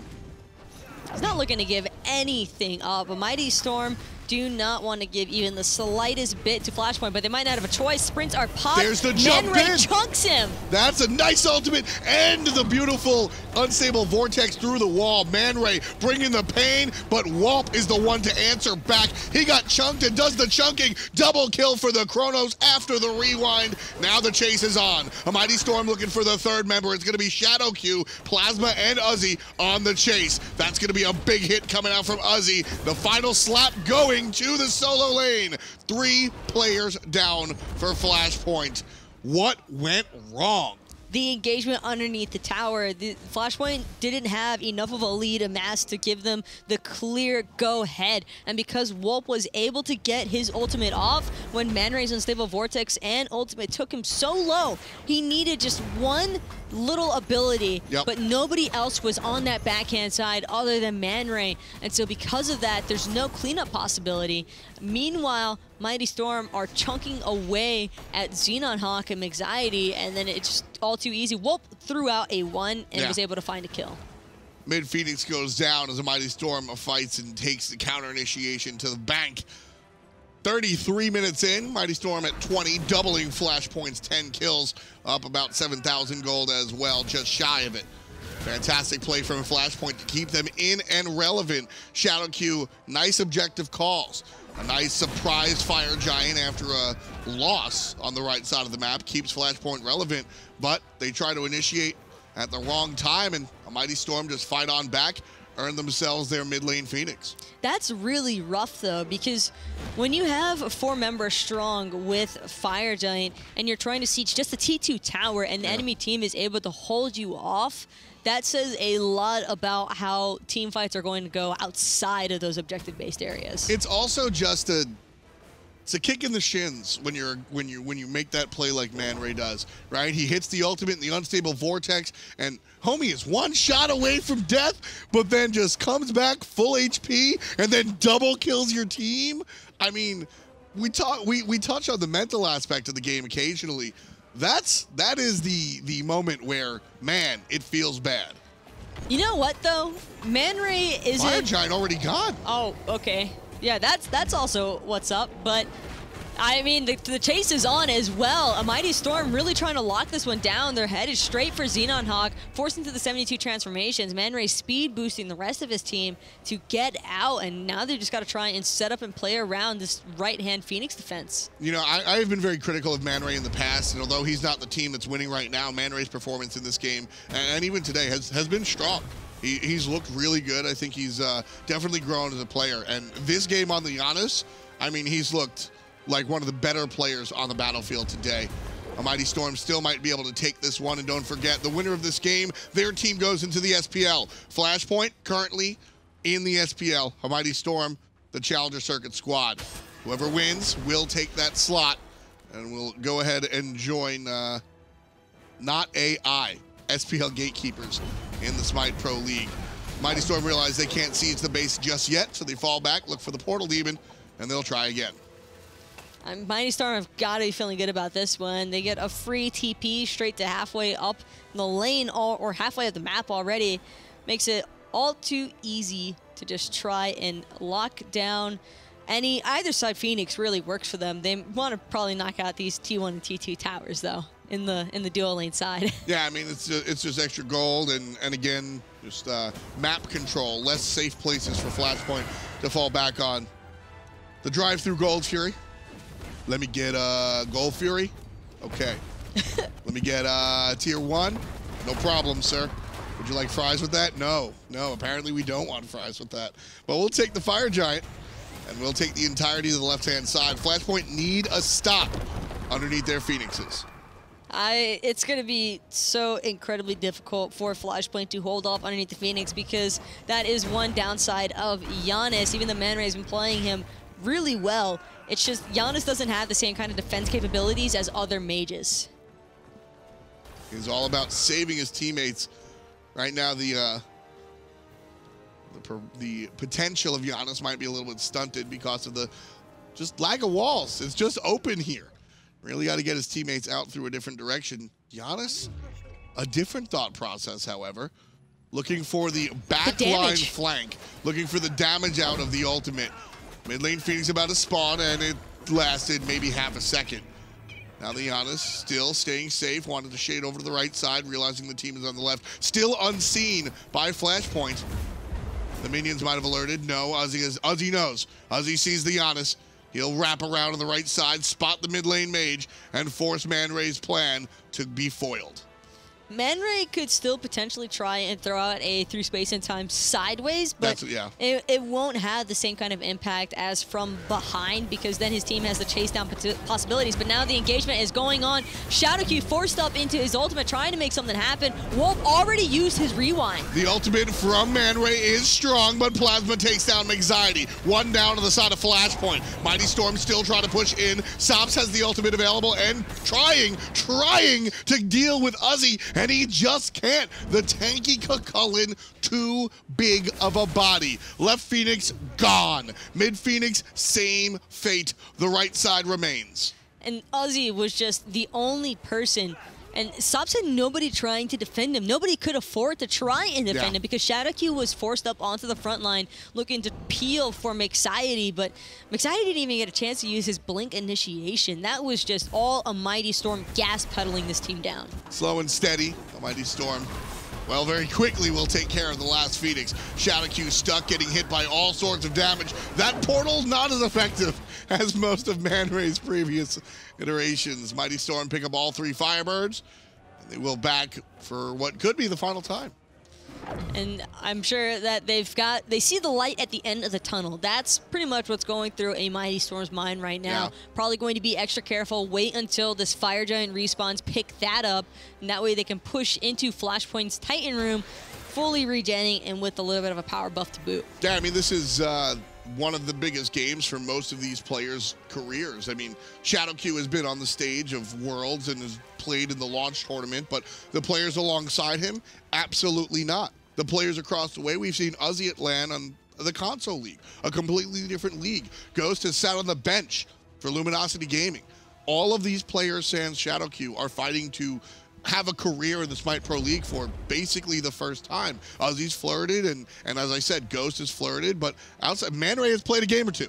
He's not looking to give anything up. A Mighty Storm do not want to give even the slightest bit to Flashpoint, but they might not have a choice. Sprints are popped. There's the jump Man Ray chunks him. That's a nice ultimate, and the beautiful unstable vortex through the wall. Man Ray bringing the pain, but Wolp is the one to answer back. He got chunked and does the chunking. Double kill for the Chronos after the rewind. Now the chase is on. A Mighty Storm looking for the 3rd member. It's going to be ShadowQ, Plazma, and Uzzy on the chase. That's going to be a big hit coming out from Uzzy. The final slap going to the solo lane. 3 players down for Flashpoint. What went wrong? The engagement underneath the tower. The Flashpoint didn't have enough of a lead amassed to give them the clear go-ahead. And because Wolp was able to get his ultimate off when Man Ray's Unstable Vortex and ultimate took him so low, he needed just one little ability, but nobody else was on that backhand side other than Man Ray. And so because of that, there's no cleanup possibility. Meanwhile, Mighty Storm are chunking away at Xenon Hawk and Mixidi, and then it's just all too easy. Wolp threw out a 1 and was able to find a kill. Mid Phoenix goes down as a Mighty Storm fights and takes the counter initiation to the bank. 33 minutes in, Mighty Storm at 20, doubling Flashpoint's 10 kills, up about 7,000 gold as well, just shy of it. Fantastic play from Flashpoint to keep them in and relevant. ShadowQ, nice objective calls. A nice surprise Fire Giant after a loss on the right side of the map keeps Flashpoint relevant, but they try to initiate at the wrong time, and a Mighty Storm just fight on back, earn themselves their mid lane Phoenix. That's really rough, though, because when you have a 4-member strong with Fire Giant and you're trying to siege just the T2 tower and the enemy team is able to hold you off, that says a lot about how team fights are going to go outside of those objective-based areas. It's also just it's a kick in the shins when you make that play like ManWarrior does, right? He hits the ultimate in the unstable vortex, and homie is one shot away from death, but then just comes back full HP and then double kills your team. I mean, we touch on the mental aspect of the game occasionally. That is the moment where, man, it feels bad. You know what though? ManWarrior isn't. Fire Giant already gone. Oh, okay. Yeah, that's also what's up. But I mean, the chase is on as well. A Mighty Storm really trying to lock this one down. They're headed straight for Xenon Hawk, forced into the 72 transformations. ManWarrior speed boosting the rest of his team to get out, and now they just got to try and set up and play around this right-hand Phoenix defense. You know, I've been very critical of ManWarrior in the past, and although he's not the team that's winning right now, ManWarrior's performance in this game, and even today, has been strong. He's looked really good. I think he's definitely grown as a player. And this game on the Giannis, I mean, he's looked like one of the better players on the battlefield today. A Mighty Storm still might be able to take this one, and don't forget, the winner of this game, their team goes into the SPL. Flashpoint currently in the SPL. A Mighty Storm, the Challenger Circuit squad. Whoever wins will take that slot, and we'll go ahead and join not AI, SPL gatekeepers in the Smite Pro League. Mighty Storm realize they can't siege the base just yet, so they fall back, look for the Portal Demon, and they'll try again. Mighty Storm have got to be feeling good about this one. They get a free TP straight to halfway up the lane, or halfway up the map already. Makes it all too easy to just try and lock down either side. Phoenix really works for them. They want to probably knock out these T1 and T2 towers, though, in the dual lane side. Yeah, I mean, it's just extra gold, and again, just map control, less safe places for Flashpoint to fall back on. The drive-through Gold Fury. Let me get Gold Fury. Okay. Let me get tier 1. No problem, sir. Would you like fries with that? No. No, apparently we don't want fries with that. But we'll take the Fire Giant, and we'll take the entirety of the left-hand side. Flashpoint need a stop underneath their Phoenixes. It's going to be so incredibly difficult for Flashpoint to hold off underneath the Phoenix, because that is one downside of Giannis. Even though ManWarrior has been playing him really well, it's just Giannis doesn't have the same kind of defense capabilities as other mages. He's all about saving his teammates. Right now, the potential of Giannis might be a little bit stunted because of the just lack of walls. It's just open here. Really got to get his teammates out through a different direction. Giannis, a different thought process, however. Looking for the backline flank. Looking for the damage out of the ultimate. Mid lane Phoenix about to spawn, and it lasted maybe half a second. Now the Giannis still staying safe, wanted to shade over to the right side, realizing the team is on the left. Still unseen by Flashpoint. The minions might have alerted. No, Uzzy knows. Uzzy sees the Giannis. He'll wrap around on the right side, spot the mid lane mage, and force ManWarrior's plan to be foiled. ManWarrior could still potentially try and throw out a through space and time sideways, but it won't have the same kind of impact as from behind, because then his team has the chase down possibilities. But now the engagement is going on. ShadowQ forced up into his ultimate, trying to make something happen. Wolp already used his rewind. The ultimate from ManWarrior is strong, but Plazma takes down Anxiety. One down to the side of Flashpoint. Mighty Storm still trying to push in. Sops has the ultimate available and trying to deal with Uzzy, and he just can't. The tanky Chulainn, too big of a body. Left Phoenix, gone. Mid Phoenix, same fate. The right side remains. And Uzzy was just the only person, and Sops had nobody trying to defend him. Nobody could afford to try and defend him, because ShadowQ was forced up onto the front line looking to peel for Anxiety, but Anxiety didn't even get a chance to use his blink initiation. That was just all a Mighty Storm gas pedaling this team down. Slow and steady, a Mighty Storm. Well, very quickly we'll take care of the last Phoenix. ShadowQ stuck, getting hit by all sorts of damage. That portal not as effective as most of ManWarrior's previous iterations. Mighty Storm pick up all 3 Firebirds, and they will back for what could be the final time. And I'm sure that they see the light at the end of the tunnel. That's pretty much what's going through a Mighty Storm's mind right now. Probably going to be extra careful, wait until this Fire Giant respawns, pick that up, and that way they can push into Flashpoint's Titan room, fully regenning and with a little bit of a power buff to boot. Yeah, I mean, this is one of the biggest games for most of these players' careers. I mean, ShadowQ has been on the stage of Worlds and has played in the launch tournament, but the players alongside him, absolutely not. The players across the way, we've seen Uzzy at LAN on the console league, a completely different league. Ghost has sat on the bench for Luminosity Gaming. All of these players, sans ShadowQ, are fighting to have a career in the Smite Pro League for basically the first time. Uzzy's flirted, and as I said, Ghost has flirted, but outside, MandoWarrior has played a game or two.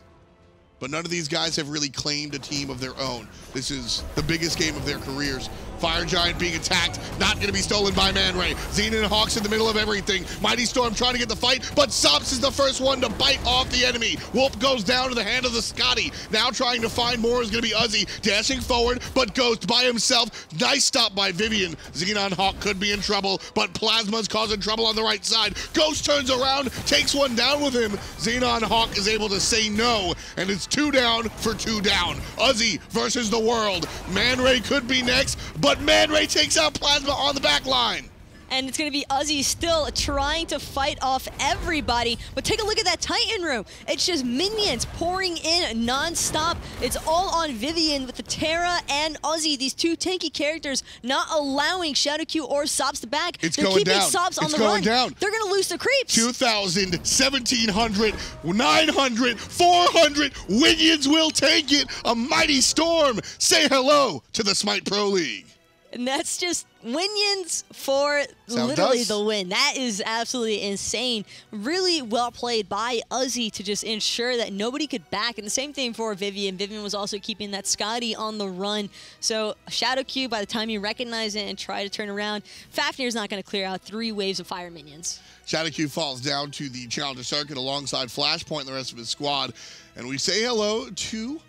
But none of these guys have really claimed a team of their own. This is the biggest game of their careers. Fire Giant being attacked, not going to be stolen by MandoWarrior. Xena and Hawks in the middle of everything. Mighty Storm trying to get the fight, but Sops is the first one to bite off the enemy. Wolp goes down to the hand of the Skadi. Now trying to find more is going to be Uzzy, dashing forward, but Ghost by himself. Nice stop by Vivian. Xena and Hawk could be in trouble, but Plazma's causing trouble on the right side. Ghost turns around, takes one down with him. Xena and Hawk is able to say no, and it's 2 down for 2 down. Uzzy versus the world. MandoWarrior could be next, but MandoWarrior takes out Plazma on the back line. And it's going to be Uzzy still trying to fight off everybody. But take a look at that Titan room. It's just minions pouring in non-stop. It's all on Vivian with the Terra and Uzzy, these 2 tanky characters, not allowing ShadowQ or Sops to back. It's They're going keeping down. Sops on It's the going run. down. They're going to lose the creeps. 2,000, 1,700, 900, 400. Winions will take it. A mighty storm. Say hello to the Smite Pro League. And that's just Winions for literally the win. That is absolutely insane. Really well played by Uzzy to just ensure that nobody could back. And the same thing for Vivian. Vivian was also keeping that Skadi on the run. So ShadowQ, by the time you recognize it and try to turn around, Fafnir's not going to clear out 3 waves of fire minions. ShadowQ falls down to the Challenger Circuit alongside Flashpoint and the rest of his squad. And we say hello to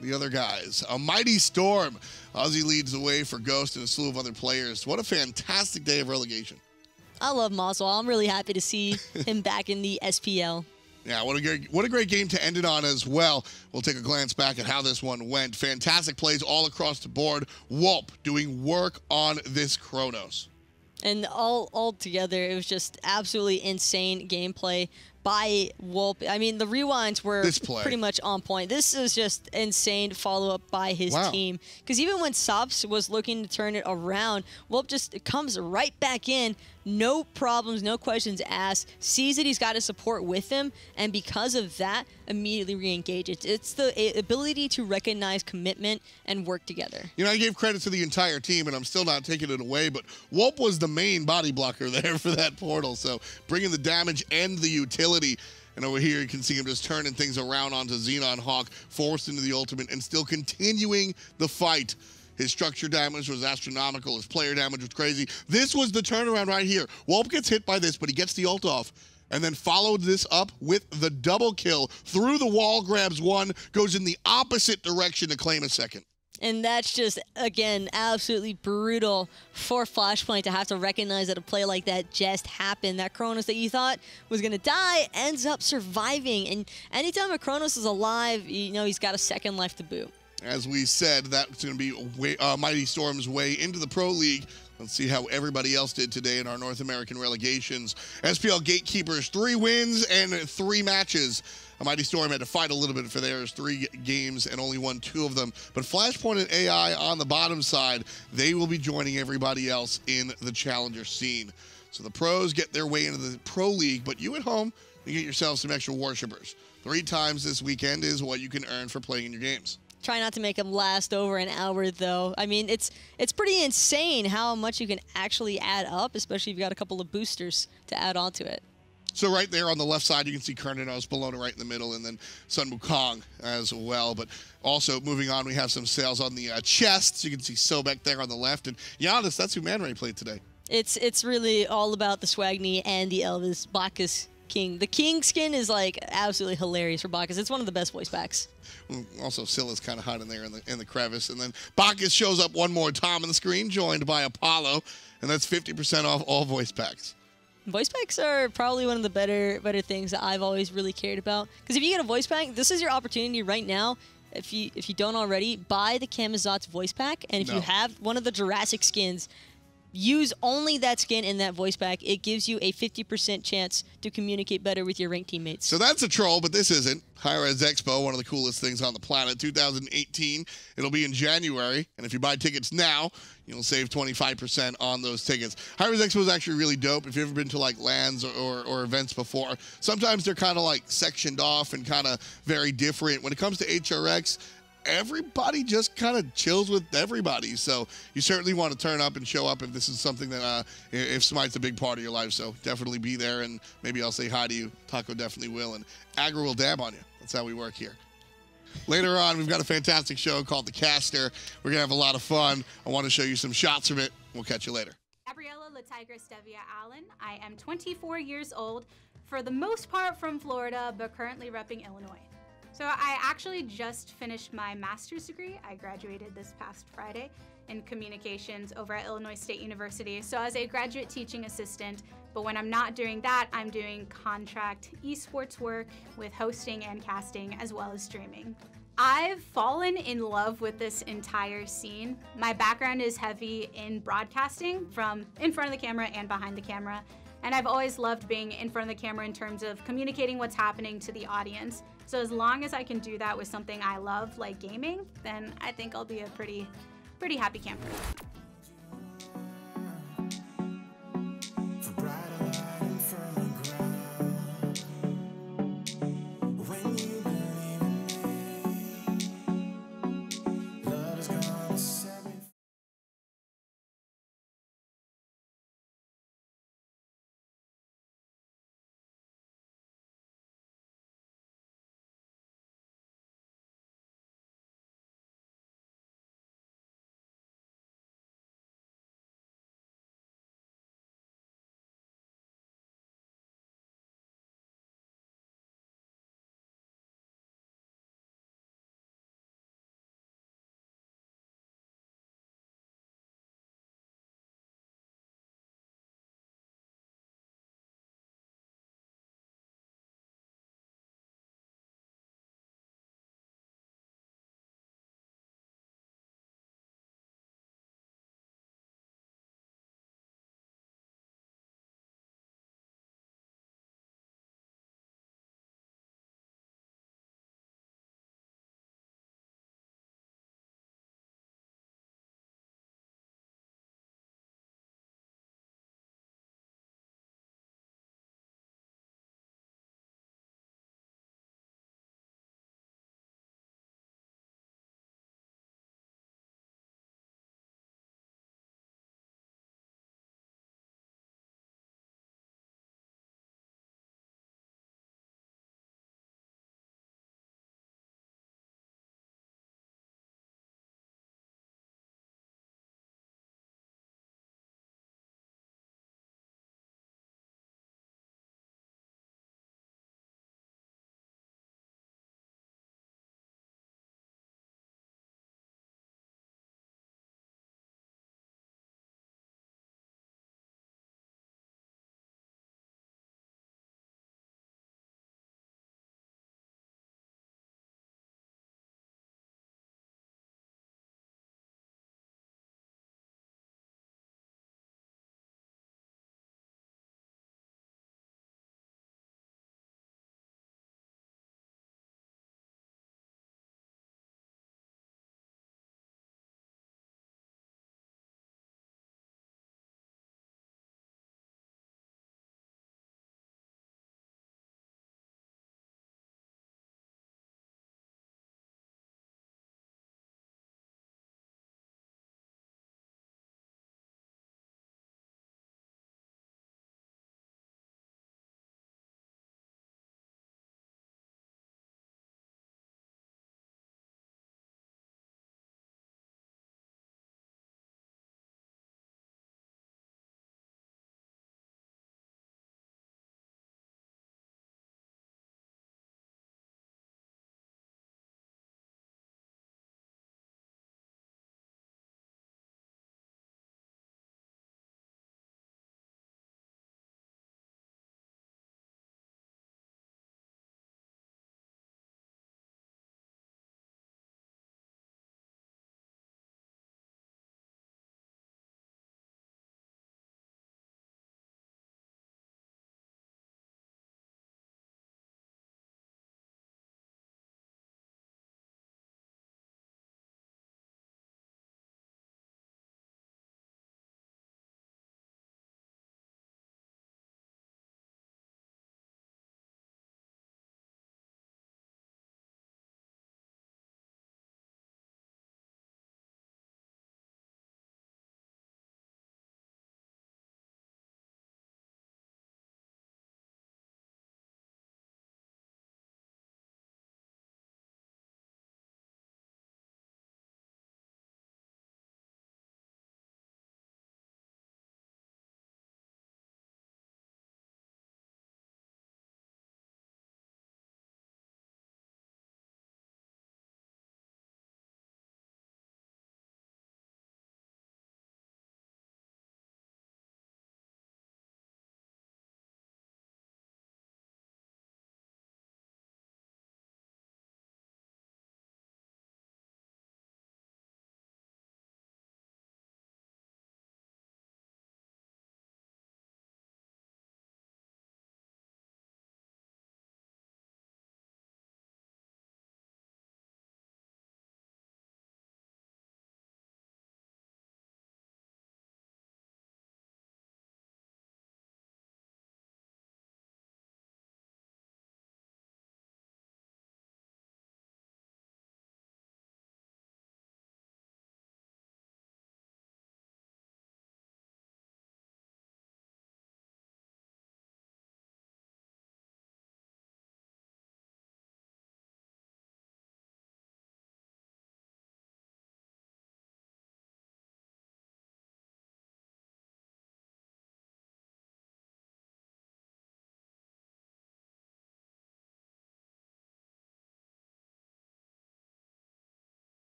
the other guys. A mighty storm. Uzzy leads the way for Ghost and a slew of other players. What a fantastic day of relegation. I love moswal. I'm really happy to see him back in the SPL. Yeah, what a great game to end it on as well. We'll take a glance back at how this one went. Fantastic plays all across the board. Wolp doing work on this Chronos. And all together, it was just absolutely insane gameplay by Wolp. I mean, the rewinds were pretty much on point. This is just insane follow-up by his team. Because even when Sops was looking to turn it around, Wolp just comes right back in. No problems, no questions asked. Sees that he's got his support with him, and because of that, immediately re-engages. It's the ability to recognize commitment and work together. You know, I gave credit to the entire team, and I'm still not taking it away, but Wolp was the main body blocker there for that portal, so bringing the damage and the utility. And over here, you can see him just turning things around onto Xena and Hawk, forced into the ultimate, and still continuing the fight. His structure damage was astronomical. His player damage was crazy. This was the turnaround right here. Wolp gets hit by this, but he gets the ult off. And then followed this up with the double kill. Through the wall, grabs 1, goes in the opposite direction to claim a 2nd. And that's just, again, absolutely brutal for Flashpoint to have to recognize that a play like that just happened. That Chronos that you thought was going to die ends up surviving. And anytime a Chronos is alive, you know he's got a 2nd life to boot. As we said, that's going to be Mighty Storm's way into the Pro League. Let's see how everybody else did today in our North American relegations. SPL Gatekeepers, 3 wins and 3 matches. A Mighty Storm had to fight a little bit for theirs, 3 games and only won 2 of them. But Flashpoint and AI on the bottom side, they will be joining everybody else in the challenger scene. So the pros get their way into the Pro League, but you at home, you get yourself some extra worshippers. 3 times this weekend is what you can earn for playing in your games. Try not to make them last over an hour, though. I mean, it's pretty insane how much you can actually add up, especially if you've got a couple of boosters to add onto it. So right there on the left side, you can see Cernunnos, Bellona right in the middle, and then Wukong as well. But also, moving on, we have some sales on the chests. You can see Sobek there on the left. And Giannis, that's who MandoWarrior played today. It's really all about the Swagni and the Elvis Bacchus King. The King skin is, like, absolutely hilarious for Bacchus. It's one of the best voice packs. Also, Scylla's kind of hot in there in the crevice. And then Bacchus shows up one more time on the screen, joined by Apollo. And that's 50% off all voice packs. Voice packs are probably one of the better things that I've always really cared about. Because if you get a voice pack, this is your opportunity right now. If you don't already, buy the Camazot's voice pack. And if you have one of the Jurassic skins, use only that skin and that voice pack, it gives you a 50% chance to communicate better with your ranked teammates. So that's a troll, but this isn't. Hi-Rez Expo, one of the coolest things on the planet. 2018, it'll be in January, and if you buy tickets now, you'll save 25% on those tickets. Hi-Rez Expo is actually really dope. If you've ever been to like LANs or events before, sometimes they're kind of like sectioned off and kind of very different. When it comes to HRX, everybody just kind of chills with everybody. So you certainly want to turn up and show up if this is something that, if Smite's a big part of your life. So definitely be there, and maybe I'll say hi to you. Taco definitely will, and Agra will dab on you. That's how we work here. Later on, we've got a fantastic show called The Caster. We're going to have a lot of fun. I want to show you some shots from it. We'll catch you later. Gabriella La Tigra Stevia Allen. I am 24 years old, for the most part from Florida, but currently repping Illinois. So I actually just finished my master's degree. I graduated this past Friday in communications over at Illinois State University. So as a graduate teaching assistant, but when I'm not doing that, I'm doing contract esports work with hosting and casting, as well as streaming. I've fallen in love with this entire scene. My background is heavy in broadcasting, from in front of the camera and behind the camera. And I've always loved being in front of the camera in terms of communicating what's happening to the audience. So as long as I can do that with something I love, like gaming, then I think I'll be a pretty happy camper.